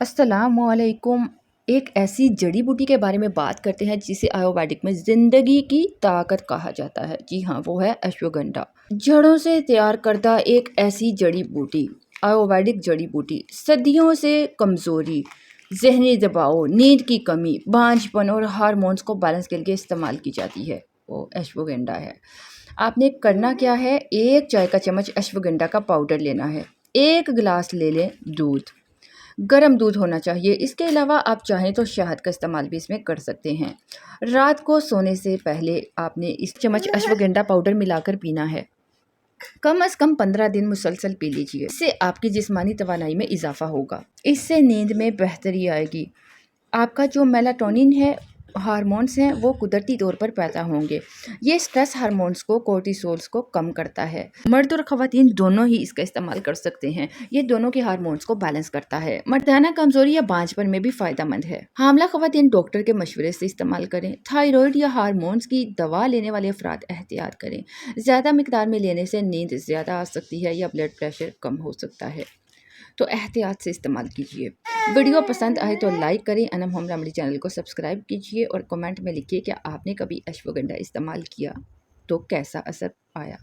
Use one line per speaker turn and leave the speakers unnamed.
السلام علیکم۔ ایک ایسی جڑی بوٹی کے بارے میں بات کرتے ہیں جسے آیورویدک میں زندگی کی طاقت کہا جاتا ہے۔ جی ہاں، وہ ہے اشوگندھا۔ جڑوں سے تیار کردہ ایک ایسی جڑی بوٹی، آیورویدک جڑی بوٹی صدیوں سے کمزوری، ذہنی دباؤ، نیند کی کمی، بانجھ پن اور ہارمونز کو بیلنس کے لیے استعمال کی جاتی ہے، وہ اشوگندھا ہے۔ آپ نے کرنا کیا ہے، ایک چائے کا چمچ اشوگندھا کا پاؤڈر لینا ہے، ایک گلاس لے لیں دودھ، گرم دودھ ہونا چاہیے۔ اس کے علاوہ آپ چاہیں تو شہد کا استعمال بھی اس میں کر سکتے ہیں۔ رات کو سونے سے پہلے آپ نے اس چمچ اشوگندھا پاؤڈر ملا کر پینا ہے۔ کم از کم 15 دن مسلسل پی لیجیے۔ اس سے آپ کی جسمانی توانائی میں اضافہ ہوگا۔ اس سے نیند میں بہتری آئے گی۔ آپ کا جو میلاٹونن ہے، ہارمونز ہیں، وہ قدرتی طور پر پیدا ہوں گے۔ یہ سٹریس ہارمونز کو، کورٹیسولز کو کم کرتا ہے۔ مرد اور خواتین دونوں ہی اس کا استعمال کر سکتے ہیں۔ یہ دونوں کے ہارمونز کو بیلنس کرتا ہے۔ مردانہ کمزوری یا بانجھ پن میں بھی فائدہ مند ہے۔ حاملہ خواتین ڈاکٹر کے مشورے سے استعمال کریں۔ تھائرائیڈ یا ہارمونز کی دوا لینے والے افراد احتیاط کریں۔ زیادہ مقدار میں لینے سے نیند زیادہ آ سکتی ہے یا بلڈ پریشر کم ہو سکتا ہے، تو احتیاط سے استعمال کیجیے۔ ویڈیو پسند آئے تو لائک کریں، انم ہوم ریمیڈی چینل کو سبسکرائب کیجیے اور کمنٹ میں لکھیے کہ آپ نے کبھی اشوگندھا استعمال کیا تو کیسا اثر آیا۔